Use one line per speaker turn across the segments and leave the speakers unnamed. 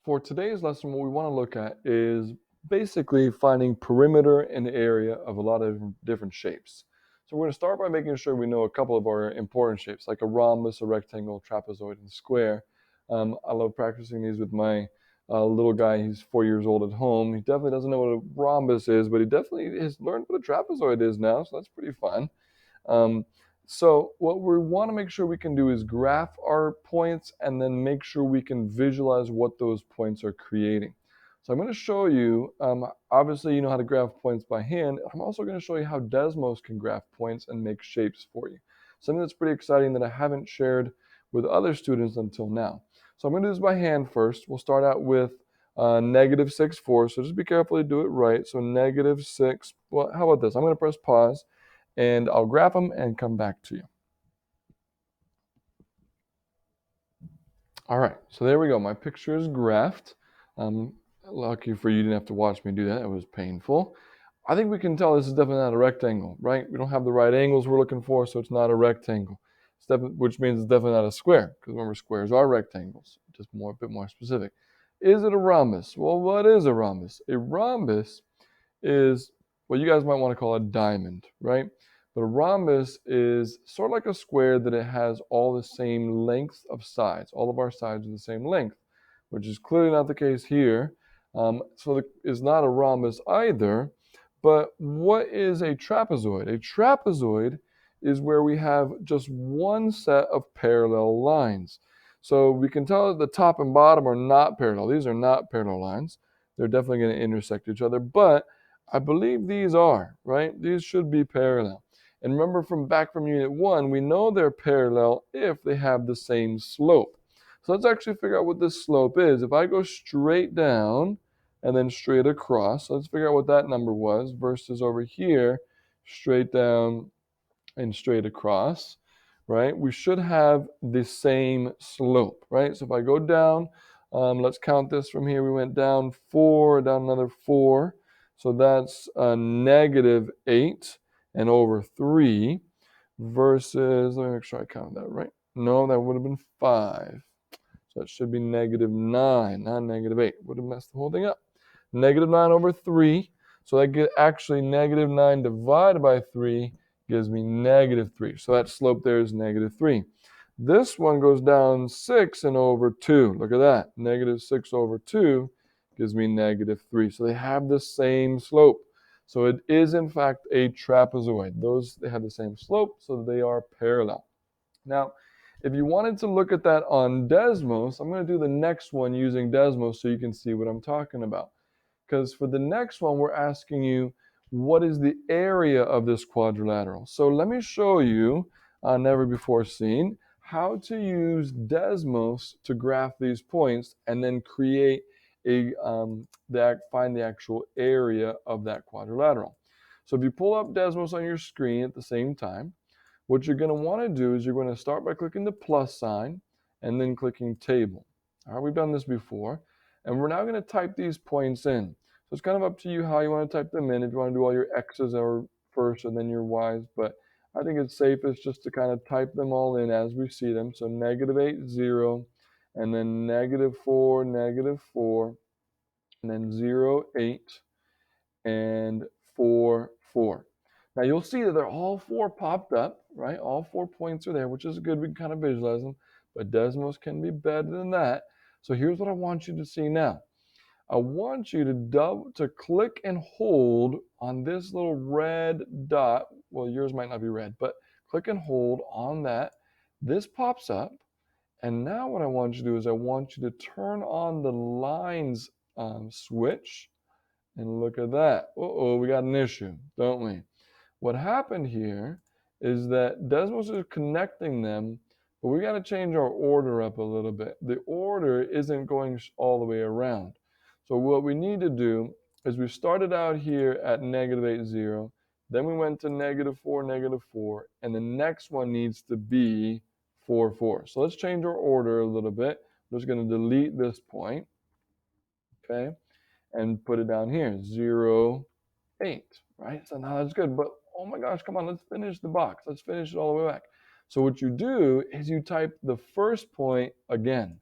For today's lesson, what we want to look at is basically finding perimeter and area of a lot of different shapes. So we're going to start by making sure we know a couple of our important shapes, like a rhombus, a rectangle, trapezoid, and square. I love practicing these with my little guy. He's 4 years old at home. He definitely doesn't know what a rhombus is, but he definitely has learned what a trapezoid is now, so that's pretty fun. Um, so what we want to make sure we can do is graph our points and then make sure we can visualize what those points are creating. So I'm going to show you, obviously you know how to graph points by hand. I'm also going to show you how DESMOS can graph points and make shapes for you. Something that's pretty exciting that I haven't shared with other students until now. So I'm going to do this by hand first. We'll start out with -6, 4. So just be careful to do it right. So -6, well, how about this? I'm going to press pause and I'll graph them and come back to you. All right, so there we go. My picture is graphed. Lucky for you, you didn't have to watch me do that. It was painful. I think we can tell this is definitely not a rectangle, right? We don't have the right angles we're looking for, so it's not a rectangle. Which means it's definitely not a square, because remember, squares are rectangles. Just a bit more specific. Is it a rhombus? Well, what is a rhombus? A rhombus is what you guys might want to call a diamond, right? But a rhombus is sort of like a square that it has all the same length of sides. All of our sides are the same length, which is clearly not the case here. So it's not a rhombus either. But what is a trapezoid? A trapezoid is where we have just one set of parallel lines. So we can tell that the top and bottom are not parallel. These are not parallel lines. They're definitely going to intersect each other, but I believe these are, right? These should be parallel. And remember from back from Unit 1, we know they're parallel if they have the same slope. So let's actually figure out what this slope is. If I go straight down and then straight across, so let's figure out what that number was versus over here, straight down and straight across, right? We should have the same slope, right? So if I go down, let's count this from here. We went down 4, down another 4. So that's -8 and over 3 versus, let me make sure I counted that right. No, that would have been 5. So that should be -9, not -8. Would have messed the whole thing up. -9 over 3. So that get actually -9 divided by 3 gives me -3. So that slope there is -3. This one goes down 6 and over 2. Look at that. -6 over 2 gives me -3. So they have the same slope. So it is in fact a trapezoid. They have the same slope, so they are parallel. Now, if you wanted to look at that on DESMOS, I'm going to do the next one using DESMOS so you can see what I'm talking about. Because for the next one, we're asking you, what is the area of this quadrilateral? So let me show you, never before seen, how to use DESMOS to graph these points and then create find the actual area of that quadrilateral. So if you pull up DESMOS on your screen at the same time, what you're going to want to do is you're going to start by clicking the plus sign and then clicking table. All right, we've done this before. And we're now going to type these points in. So it's kind of up to you how you want to type them in. If you want to do all your X's or first and then your Y's. But I think it's safest just to kind of type them all in as we see them. So -8, 0, and then -4, -4, and then 0, 8, and 4, 4. Now you'll see that they're all 4 popped up, right? All 4 points are there, which is good. We can kind of visualize them, but DESMOS can be better than that. So here's what I want you to see now. I want you to click and hold on this little red dot. Well, yours might not be red, but click and hold on that. This pops up. And now what I want you to do is I want you to turn on the lines switch. And look at that. Uh-oh, we got an issue, don't we? What happened here is that Desmos is connecting them, but we got to change our order up a little bit. The order isn't going all the way around. So what we need to do is we started out here at -8, 0. Then we went to -4, -4. And the next one needs to be 4, 4. So let's change our order a little bit. I'm just going to delete this point. Okay, and put it down here, 0, 8, right? So now that's good, but oh my gosh, come on, let's finish the box. Let's finish it all the way back. So what you do is you type the first point again.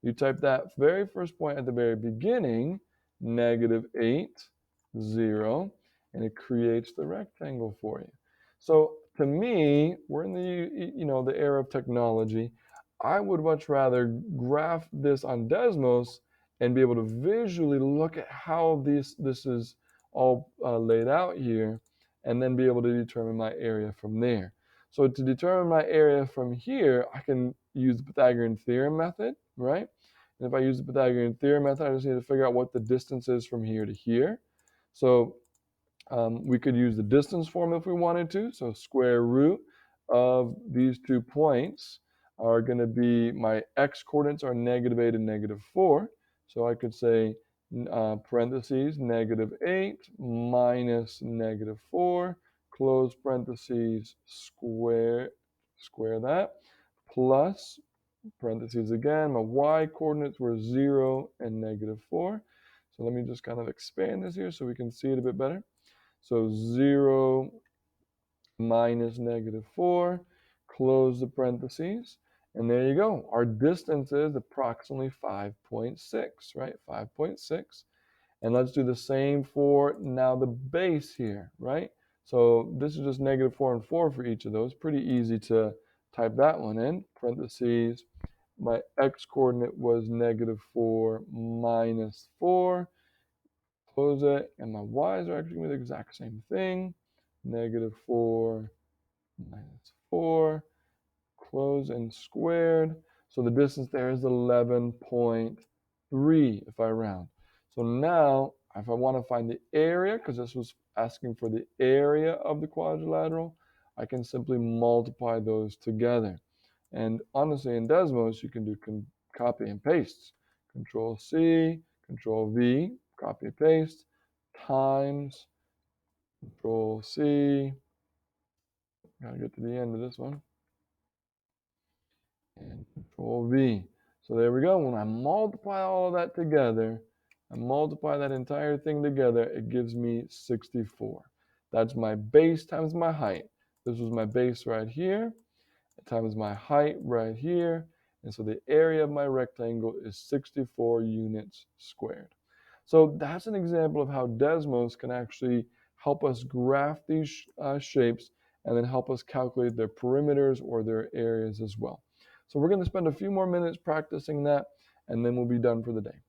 You type that very first point at the very beginning, -8, 0, and it creates the rectangle for you. So to me, we're in the era of technology. I would much rather graph this on Desmos and be able to visually look at how this is all laid out here, and then be able to determine my area from there. So to determine my area from here, I can use the Pythagorean theorem method, right? And if I use the Pythagorean theorem method, I just need to figure out what the distance is from here to here. So we could use the distance form if we wanted to. So square root of these 2 points are going to be, my x coordinates are -8 and -4. So I could say parentheses -8 minus -4, close parentheses, square that, plus parentheses again, my y coordinates were 0 and -4. So let me just kind of expand this here so we can see it a bit better. So 0 minus -4, close the parentheses, and there you go. Our distance is approximately 5.6, right? 5.6. And let's do the same for now the base here, right? So this is just -4 and 4 for each of those. Pretty easy to type that one in. Parentheses, my x coordinate was -4 minus 4. Close it, and my y's are actually going to be the exact same thing. -4 minus 4, close and squared. So the distance there is 11.3 if I round. So now, if I want to find the area, because this was asking for the area of the quadrilateral, I can simply multiply those together. And honestly, in Desmos, you can do copy and paste. Control C, Control V, copy and paste, times, Control C. Gotta get to the end of this one. And Control V. So there we go. When I multiply all of that together, I multiply that entire thing together, it gives me 64. That's my base times my height. This was my base right here, times my height right here. And so the area of my rectangle is 64 units squared. So that's an example of how Desmos can actually help us graph these shapes and then help us calculate their perimeters or their areas as well. So we're going to spend a few more minutes practicing that, and then we'll be done for the day.